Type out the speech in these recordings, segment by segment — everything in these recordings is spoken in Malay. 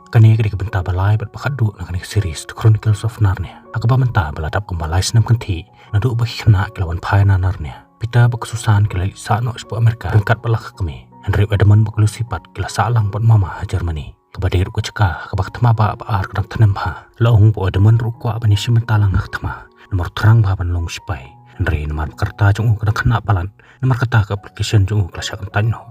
Kani kini kebenta balai berpakadu nak kani series The Chronicles of Narnia. Aku bamenta beladap kembalai senam kenti naduk bagi kena kelawan paina Narnia. Pita berkesusahan kila saat nak sebuah Amerika tingkat belak kami. Henry Wedeman berkelusipat kila salang buat mama Germany. Kebadir ku cekah kebak temaba baar kedang tenemba. Laung bu Wedeman rukwa bani simentalang hak tema. Nomor terang bahan long sipai. Henry nomor kerta jung kedang kena palan. Nomor kata ke application jung kelasakan tanya.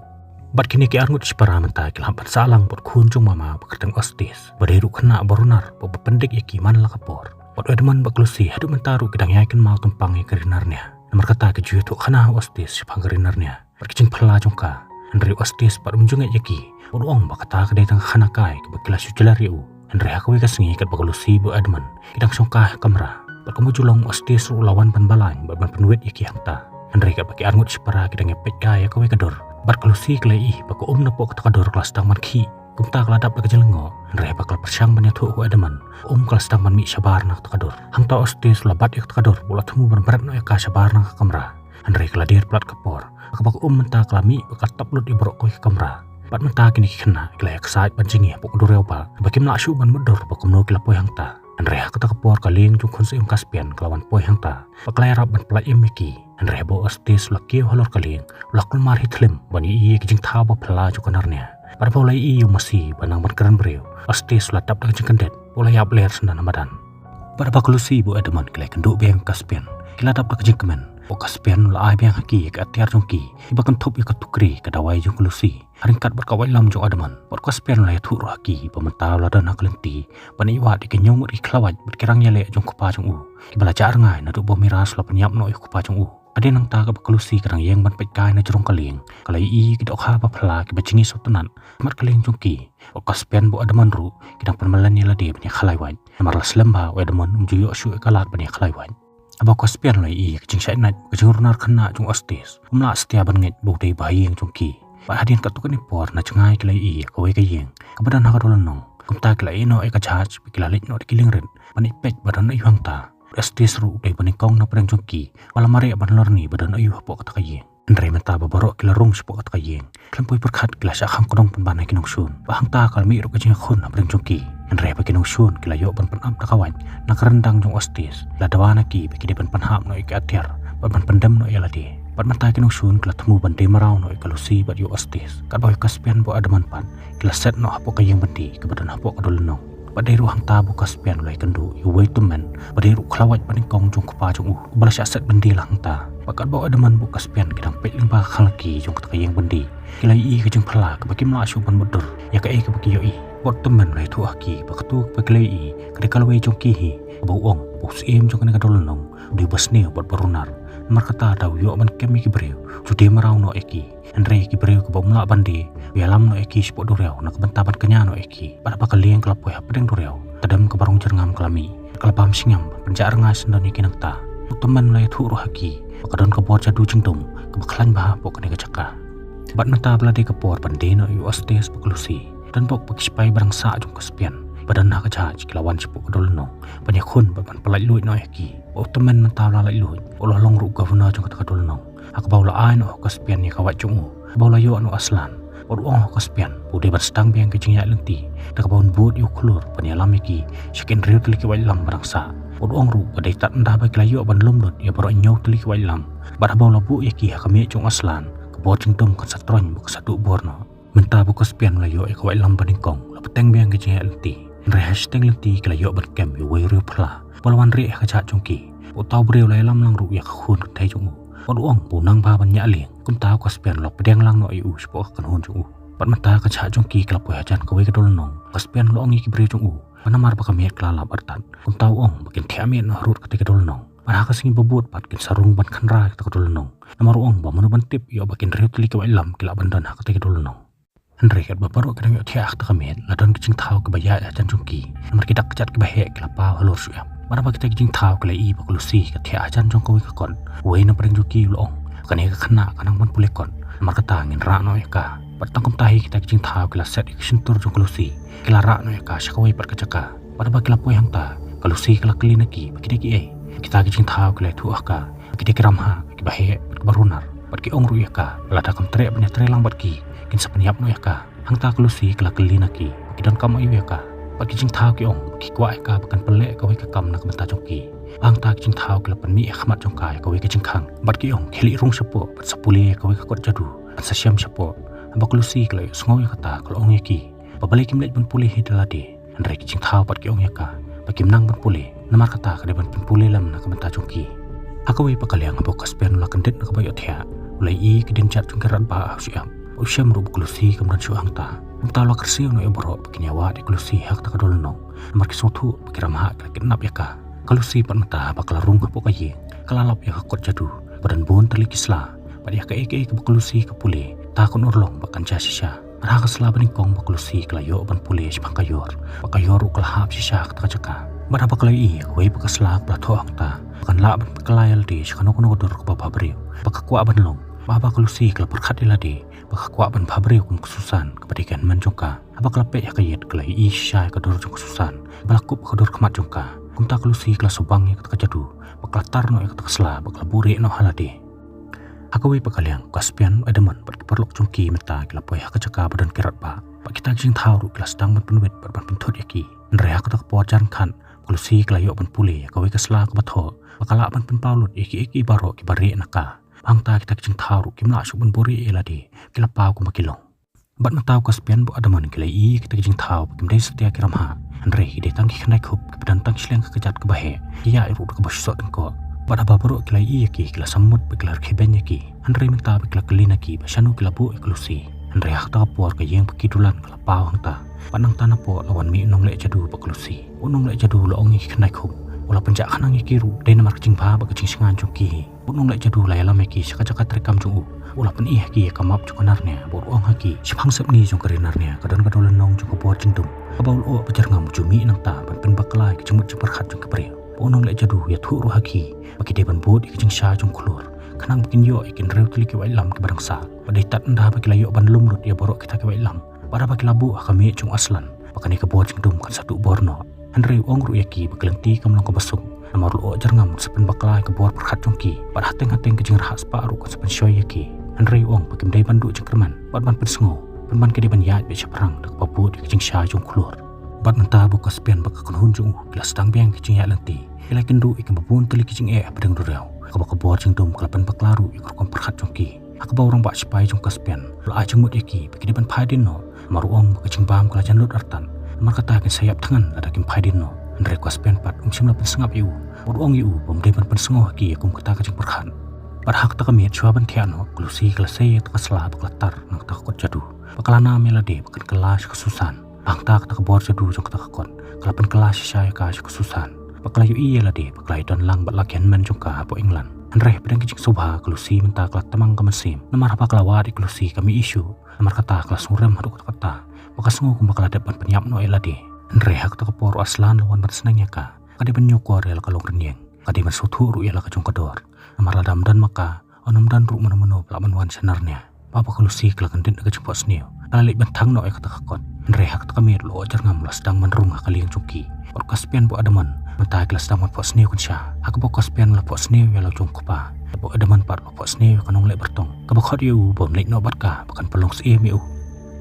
Bat kini ki arngut separa mentah ki lampat salang pot kunjung mama bekerteng ostis. Badiru kena barunar po pendik iki man la kapor. Pot Wedeman baklusi hadu mentaru kedang yakin mau tumpang kerinarnya. Nomor kata ke juyu tu kena ostis sepang kerinarnya. Berkicing pala jungka. Henry ostis pat menjungai yaki. Pot ong bakata kedai tang khana kai ke bakilas jujelariu. Henry hakui kasengi kat baklusi bu Wedeman. Kedang songkah kamera. Pot kemujulong ostis lawan penbalan ban penuit yaki hangta. Henry kat baki arngut separa kedang epek kai kawe kedor. Bat kelusi kelai bako napok ketakador kelas tang man ki kumta keladap ke jelengo Henry bakal persyang menyatu ku Wedeman kelas tang man mi sabar nak takador hangta ostis labat ik takador bola temu berat no ka sabar nak kamera Henry keladir plat kapor bako mentah kelami bakal taplut ibrok ko kamera bat mentah kini kena kelai kesait banjingi pok doreu ba baki mlaksu ban medor bako no kelapoi hangta Henry kata kapor kaling jung konse kaspian kelawan poi hangta baklai rap ban pelai miki Henry bo ostis lakio halor kaling lakul mar hitlim bani iye kijing thaw ba phla ju kanarnya pada bolai iyu masih banang berkeran breu ostis latap dak jengkendet bolai yap ler senana madan pada baklusi bu Wedeman kelai kenduk beng kaspian kiladap dak jengkemen bo kaspian la ai beng haki ke atiar jongki ibakan thop ikat tukri ke dawai jong klusi haringkat berkawai lam jong Wedeman bo kaspian la thu haki pementaw la dan aklenti bani wa dik nyong ri klawaj berkirang yale jong kupa jong u belajar ngai na du bo miras la penyap no kupa jong u Ade nang ta ke baklusi kadang yang ban pek kai na jurong kaling kalai i kidok ha ba phla ke bachingi sotanan mat kaling jungki o kaspian bo Wedeman ru kidang permalan ni lade bani khalai wan mar laslam ba Wedeman umjuyo syu kalat bani khalai wan aba kaspian lai i kicing sai nat kicing runar khana jung ostis umla setia ban nget bo dei bayeng jungki ba hadin katukan ni por na chngai kalai i ko we kayeng kebadan ha kadolon nong kumta kalai no e ka jaj pikilalik no dikiling ren bani pek badan no ihangta Estis ru dari penikong na pereng jongki wala mari ban lorni badan ayu hapo kata kayeng Henry menta baborok kila rung sepo kata kayeng klempoi perkhat kila syakam kodong penbanai kinong sun bahang ta kalmi ru kajing khun na pereng jongki Henry pa kinong sun kila yo ban penam takawan na kerendang jong ostis la dawana ki beki de ban penham no ik atiar ban pendem no yaladi bat menta kinong sun kila temu ban de marau no ikalusi bat yo ostis kat boy kaspian bo Wedeman pan kila set no hapo kayeng bandi ke badan hapo kadolno Badai ruang tabu kaspian ulai kendu Iwai tumen Badai ru kelawat paningkong jung kupa jung Balas aset bendi lang ta Bakat bawa Wedeman bu kaspian Kidang pek limba khalaki jung ketakayang bendi Kilai i ke jung pala Kebaki melasyu ban mudur Ya ke kebaki yoi Bot tumen ulai tu aki Bakatu kebakilai i Kedekalawai jung kihi Bau ong Bus im jung kena kadolonong Udi basni buat barunar Nomor kata daw yuk ban kemi kibriu Jude marau no eki Henry kibriu ke bau melak bandi Bialam no eki sepok dureu Nak bentaban kenya no eki Pada bakal liang kelapoi hapedeng dureu Tadam ke barung jerngam kelami Kelapam singam Penjar ngas dan iki nakta Teman mulai tu roh haki Bakadon ke bor jadu jengtung Kebakalan bah pok kena kecaka Bat mata beladi ke bor bandi no yu ostis peklusi Dan pok pakispai barang sa jung kesepian Badan nak kecaj kelawan sepok kedolno Banyak khun baban pelai luit no eki teman mentah lalai luit Olah long ru gavana jung kata kedolno Aku bawa lain no kesepian ni kawat jungu Bawa layu anu aslan Orang kesepian Bude bersedang biang kecingnya lenti Dak baun bud yuk kelur Penyalam iki Syakin riu teliki wailam barangsa Orang ru badai tak endah bagi layu ban lumlut Ya baru nyau teliki wailam Badah bawa labu yaki hakami jung aslan Kebor jengtum kan satron buka satu borno Mentah bu kesepian layu ya kawailam baningkong Lapeteng biang kecingnya lenti Rehash teng lenti kelayu berkem yu wai riu pela Palawan ri kacak jungki Utau beriu lailam lang ru ya khun ketai jungu Orang punang ba banyak liang kum tahu kaspian lok pedang lang no iu sepo kan hun jung pat mata kacak jongki kelapoi ajan kowe kedolnong kaspian lo ongi kibre jung panamar bakamiet kelala bertan kum tahu ong bakin tiamiet no harut ketika dolnong pada kasingi bebut pat kin sarung ban kanra ketika dolnong namar ong ba manu bantip yo bakin riut li ke ilam kila bandan ketika dolnong Henry kat baparok kadang yo tiak takamiet ladon kicing tahu kebaya ajan jongki namar kita kecat kebahe kelapa halur suyam Mana bagi kita kicing tahu kelai i baklusi ketia ajan jong kowe kekon wei na pereng joki loong kane kena kanang ban pulekon mar kata ngin ra no eka patangkum tahi kita kicing tahu kila set iksintur jong klusi kila ra no eka syakawai par kecaka pada bagi lapoi hang ta kalusi kala kelinaki bagi deki kita kicing tahu kila tu aka bagi deki ramha bagi bahe barunar bagi ong ru eka lada kam trek banyak trelang bagi kin sapanyap no eka hang ta kalusi kala kelinaki kidan kam ayu ya ka pat kijing thau ki ong ki kwa ka bakan pelek ka wei ka kam nak menta jongki ang ta kijing thau ki lapan mi khmat jongkai ka wei kijing khang bat ki ong khili rung sapo pat sapuli ka wei ka kot jadu pat sasyam sapo baklusi ka sngo ya kata ka ong ki babali kim lek ban puli hidaladi andre kijing thau pat ki ong ya ka bakim nang ban puli namar kata ka de ban puli lam nak menta jongki akawi pakaliang abokas pen la kandet na kabayo thia ulai I kidin chat jungkaran ba siam usyam ru buklusi kamran syu angta unta la kersi no ebro pakinyawa de klusi hak ta kadol no mar kisothu pakiram ha ka kinap ya ka kalusi pan mata bakal rung ka pokaye kalalap ya kot jadu badan bon tali kisla padia ka eke ka buklusi ka puli ta kon orlong bakan jasisha ra ka sla baning kong buklusi klayo ban puli sipangkayor pakayor ukal hap sisha ka jaka bara baklai wei pakasla platho angta kan la ban pakalai aldi skano kono dor ko babri pakakwa ban long baba kalusi kala perkhat iladi pakakwa ban babri kum kesusan kepadikan manjongka abakla pe ya kayet klai I syai ka dor jong kesusan balakup ka dor kmat jongka kum ta kalusi kala subang ya ka jadu paklatar no ya ka sla bakla buri no haladi akawi pakaliang kaspian adaman perlok jongki meta kala poy ka jaka badan kirat ba pakita jing thau ru klas tang ban penwet ban penthot yaki nrea ka tak pojan khan kalusi klayo ban puli ka wei ka sla ka batho bakala ban penpaulut iki baro ki bari naka angta kita kijing tharu kimla subun bori eladi kila pau ku makilong bat matau kaspian bu adaman kila I kita kijing thau kimdai setia kiramha andre hide tang khnai khup kedan tang sleng ka kejat ke bahe ya iru ka bosot ko pada babro kila I ki kila samut beklar kheben ki andre minta bekla kelina ki basanu kila bu eklusi andre hak ta por ka yeng pakidulan kala pau angta panang tanah po lawan mi nong le jadu baklusi unong le jadu lo ongi khnai khup wala penjak khanang ikiru dena mar kicing ba ba kicing singan jongki bunong le jadu la yala meki saka trekam jungu wala pen ih ki kamap jukonarnya bor ong haki sipang sepni jong karinarnya kadon kadolan nong jong por jingtum abaul o pajar ngam jumi nang ta ban pen baklai kicimut ceperkhat jong kapri bunong le jadu ya thu ru haki baki de ban bod kicing sha jong khulur khanang bikin yo ikin rew tli ki wailam ke barang sa badai tat nda baki layo ban lumrut ya borok kita ke wailam para baki labu kami jong aslan bakani ke por jingtum kan satu borno Andre ongru yaki baklenti kamlang ko basung namarul o jarngam sepen baklai ke bor perkhat jongki pad hateng kejing rahas paru kan sepen syoy yaki Andre ong pakim dai bandu jengkerman pad ban pensengo penban ke di ban yat be perang dak papu di kejing sya jong klur pad menta buka spian bak kun hunjung kelas tang biang kejing ya lenti ila kendu ikem babun teli kejing padang durau ka bak bor jeng dum kelapan baklaru ikor kon perkhat jongki ak ba orang bak spai jong kaspian la ajemut yaki baki di ban phaidin no maru ong kejing bam kala janlut artan mar kata kin sayap tangan ada kim phaidin no andre kaspian pat simla pensengap iu ong iu pemdai ban pensengo ki akum kata kajing perkhan par hak ta kami chwa ban thiano klusi klase ta kasla baklatar nang ta kot jadu bakalana melade bakan kelas kesusan bang ta ta bor jadu jong ta kot kalapan kelas syai ka kesusan baklayu I lade baklai don lang batlakian man jong ka po England andre pedang kicing subha klusi menta klat tamang kamasim namar baklawa di klusi kami isu namar kata kelas urem haduk kata bakas ngo kumbakala depan penyap no eladi andre hak ta por aslan lawan ban senang ya ka kadi ban nyoko rel kalong renyeng kadi ban sothu ru ya la ka jong kador namar ladam dan maka onam dan ru menono pelaban wan senarnya papa kalusi kelakan den ka jempot sneo kala ban thang no ka ta kot andre hak ta kamir lo jarngam las dang man rung kali yang jongki por kaspian bu adaman mata kelas dang man pot sneo kun sya hak bo kaspian la pot sneo ya la jong kopa bo adaman par pot sneo kanong le bertong ka bakhot yu bom lek no batka bakan pelong se mi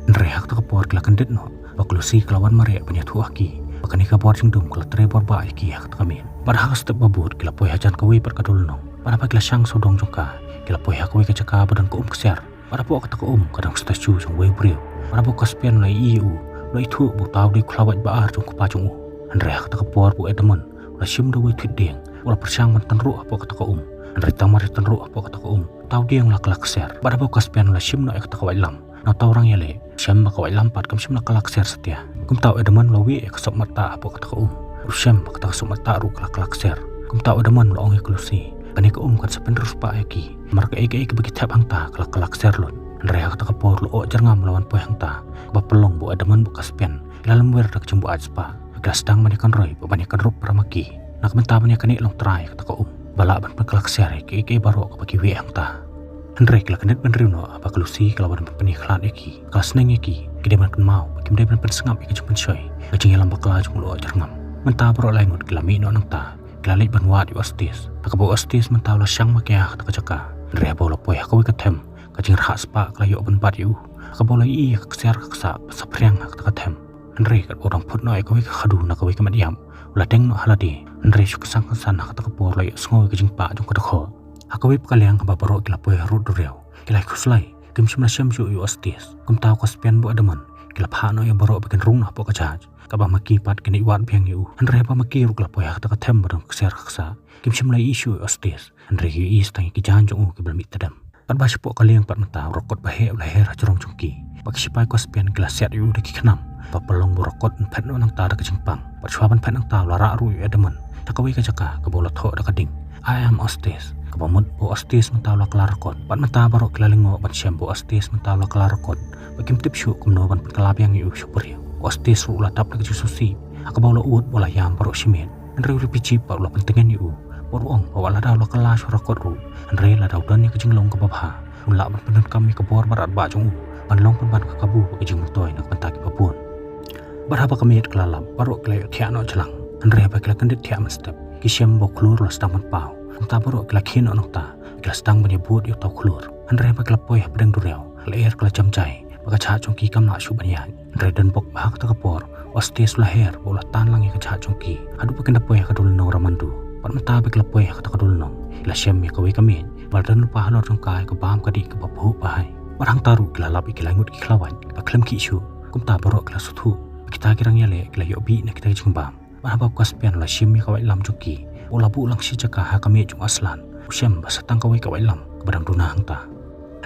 Andre hak ta por kelakan det no baklusi kelawan mare penyatu aki bakani ka bor jingdum kala tre bor ba ki hak ta kamin par hak step babur kila poi hajan kawi per kadul no para pakila sang sodong jongka kila poi hak wi ka caka badan ko kser para po ka ta ko kadang statue jong we brio para po kaspian lai iu lai thu bu taw di klawat ba ar jong ko pa jong Andre hak ta por bu edamon la shim do we thit ding wala persang man tan ru apa ka ta ko Andre tamar tan ru apa ka ta ko taw ding lak ser para po kaspian la shim no ek ta ko lam na taw rang yale syam ka wai lampat kam syam kalak ser setia kum taw edaman lawi ek sop mata apa ka ta ko syam ka ta sop mata ru kalak ser kum taw edaman lo ong eklusi kani ka kan sepen terus pa eki mar ka eke bagi tap hangta kalak ser lon Andre hak ta ka por lo jarngam lawan poy hangta ba pelong bu edaman bu kaspian lalam wer dak jembu ajpa kelas dang manikan roy banyakan rup pramaki nak menta banyakan long try ka ta ko bala ban kalak ser eke baro ka bagi we hangta Andre kala kanet ban riuno apa kalusi kalawan peni khlan eki kelas neng eki kide ban mau kim de ban sengap eki jung pensoi kajing lam bakla jung lo jarngam menta bro langut kelami no nang ta kelalik ban wat ostis akabo ostis menta lo syang makia ta kajaka Andre bo lo poy akawi kathem kajing rahas pa kalayo ban bat yu akabo lai I akser kaksa sapriang ta kathem Andre kat orang put no ekawi ka khadu na kawi ka madiam ula teng no haladi Andre syuk sang san na ka por lai sngo ka jingpa jong ka kho akawi pakalyang ka babaro kila poy harut dureu kila khuslai kim shimna sham ju yu astis kum taw ka spian bo adaman kila pha no ya baro bikin rung na po ka charge ka ba maki pat kini wat biang yu Andre ba maki ru kila poy ha ta ka them bodong kser khsa kim shimla issue astis Andre yu is tang ki jan jong ki blamit tadam pat ba shpo kalyang pat mata rokot ba he ula her jrong chungki paksipai ko spian kila set yu de ki khnam papalong borokot phat no nang ta da ka jingpang pat chwaban phat nang ta la ra ru yu adaman takawi ka jaka ka bola tho da ka ding I am astis kabamut bo astis mentawla kelarkot pat menta barok kelalingo ban syambo astis mentawla kelarkot bakim tip syu kumno ban kelabiang yu syupri astis ru la tap lagi susi akabawla ut bola yam barok simen andre ru pici pa la pentengan yu borong bawala da la kala syurakot ru andre la daw dan ni kejinglong ka babha ula ban penun kami ke bor barat ba jong ban long ban ka kabu kejing toy nak pentak papun barhaba kami kelalap barok kelay thiano jalang andre ba kelakandit thiam step kisyam bo klur la stang pau ta baro kla khin onok ta kla stang bani bud yu taw khulur andre ba kla poy pedang dureu leer kla chamchai ba cha chongki kam na shu bania andre dan bok ba ta kapor ostis la her bola tan lang ka cha chongki adu pa kenda poy ka dul no ramandu pat mata ba kla poy ka dul no la syam mi ka we kamen ba dan pa halor jong kai ka bam ka di ka ba phu ba hai barang taru kla lap ikla ngut ki khlawan ba klam ki shu kum ta baro kla suthu kita kirang ya le kla yo bi na kita jingbam ba ba kaspian la syam mi ka wai lam chongki ola bu lang si jaka ha kami jung aslan usyam basatang kawai kawai lam kebarang dunang ta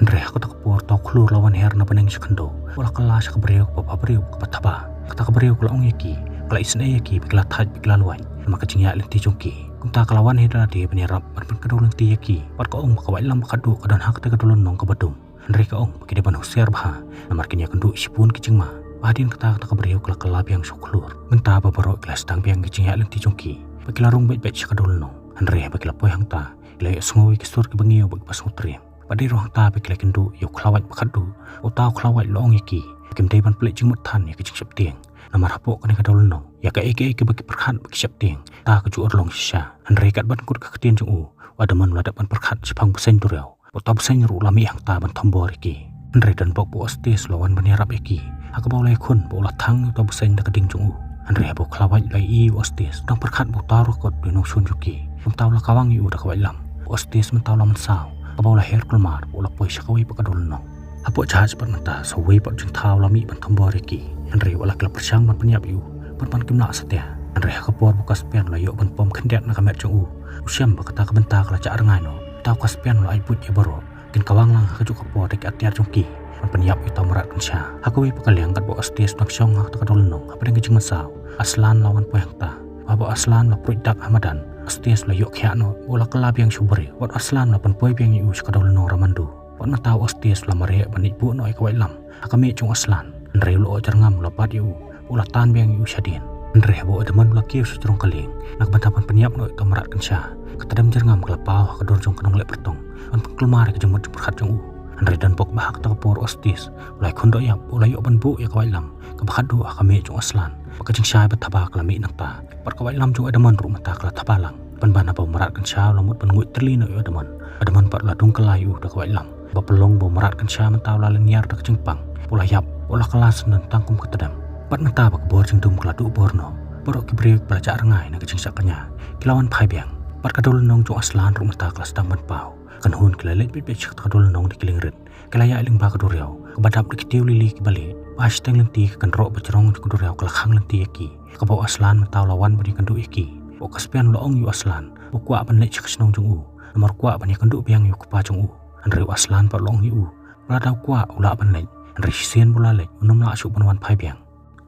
Andre aku tak por tau klur lawan her na paneng sekendo ola kala sa kabreu pa breu ka pataba kata kabreu kala ong yaki kala isne yaki bikla thaj bikla luai nama kacingya lenti jongki kumta kalawan hidra de penirap ban kadul lenti yaki par ka ong kawai lam kadu kadan hak te kadulun nong ka badum Andre ka ong pakide ban huser bha namar kinya kendu sipun kicingma badin kata kabreu kala kala biang suklur menta ba baro kelas tang biang kicingya lenti jongki pakilarong bet sakadul no Andre pakila poy hangta ilay sngowi kistur ki bangiyo bag pasutri padi ro hangta pakila kendu yo klawat pakadu utaw klawat loong yaki kim day ban plik jingmut than ya kicing syaptieng namar hapo kani kadul no ya ka eke bagi perkhat bagi syaptieng ta ka juor long sya Andre kat ban kut ka ketien jung u wadaman ladap ban perkhat sipang besen dureu utaw besen ru lami hangta ban tombor iki Andre dan bok bo astis lawan ban yarap iki akabaw lay khun bo la thang utaw besen da kading jung u Andre abo klawat lai i ostis dang perkhat bu taruh kot binong sunjuki mentaw la kawang yu da kawai lam ostis mentaw la mensaw kabaw la her kulmar bola poy sakawi pakadul no apo jahaj pat menta sawi pat jing taw lami ban tombor iki Andre wala kala persyang ban penyap yu pan kimla satya Andre kapor bukas pian la yo ban pom kendet na kamet jung u usyam ba kata kabenta kala ca arngai no taw kas pian la ai put ya baro kin kawang lang ka ju kapor dek atiar jongki ban penyap yu taw marat kensya hakawi pakaliang kat bo ostis nak syong hak takadul no apeng jing mensaw aslan lawan poyangta babo aslan la produk hamadan astis la yok khiano bola kelab yang subri wat aslan la pan poy biang yu skadol no ramandu wat na taw astis la mare banik bu no ikawai lam akami chung aslan Andre lo jarngam la pat yu bola tan biang yu syadin Andre bo adaman la kiu sutrong kaling nak bantapan peniap no kamarat kensya katadam jarngam kelapau kador jong kanong le pertong an kelmar ke jemut perkhat jong u Andre dan bok bahak ta por astis lai khondo ya bola yo ban bu ya kawai lam kabahadu akami chung aslan pakajing syai bataba kalami nakta parkawai lam jung adaman ru mata kala tabalang ban apa merat kan syai lamut ban ngui terlina yo adaman par ladung kelayu da kawai lam bapelong bo merat kan syai mentaw la lengyar da kejingpang pola yap pola kelas nan tangkum ketedam pat menta bak bor jing dum keladu borno borok kibrek belajar ngai na kejing sakanya kilawan phai biang par kadul nong jung aslan ru mata kelas tang ban pau kan hun kelalet bit chak kadul nong di kilingrit kelaya ling ba kaduriau kebadap dikitiu lili kibali Ashteng lenti kan rok bercerong cukup durau kelakang lenti yaki kabau aslan mentaw lawan bani kandu iki bo kaspian loong yu aslan bo kwa ban lek chaksenong jung u nomor kwa bani kandu biang yu kupa jung u Andre aslan pa loong yu ladau kwa ula ban lek Andre sien bola lek unum la asuk ban wan phai biang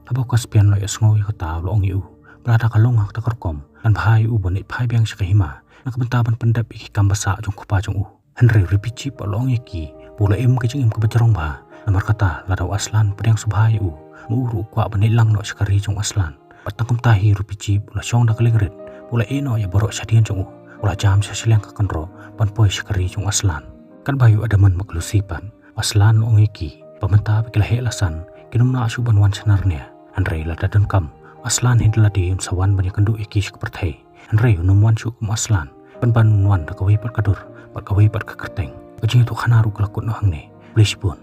kabau kaspian lo yasngo yu kata loong yu lada kalong hak takarkom dan bahai u ban lek phai biang sakahima nak benta ban pendap iki kambasa jung kupa jung u Andre ripici pa loong yaki bola em kejing em kebecerong ba Namar kata ladau aslan pedang subhayu muuru kwa banilang no sekari jong aslan patangkum tahi rupici bola syong da kalingrit bola eno ya borok syadian jong bola jam syasilang kakanro pan poi sekari jong aslan kan bayu adaman maklusipan aslan no ngiki pamenta pikila helasan kinum na asuban wan senarnya Andre ladadan kam aslan hindla di sawan banyak kendu iki seperti Andre unum wan syukum aslan pan wan da kawi pat kadur pat kawi pat kakerteng kejing itu khanaru kelakut no hangne please pun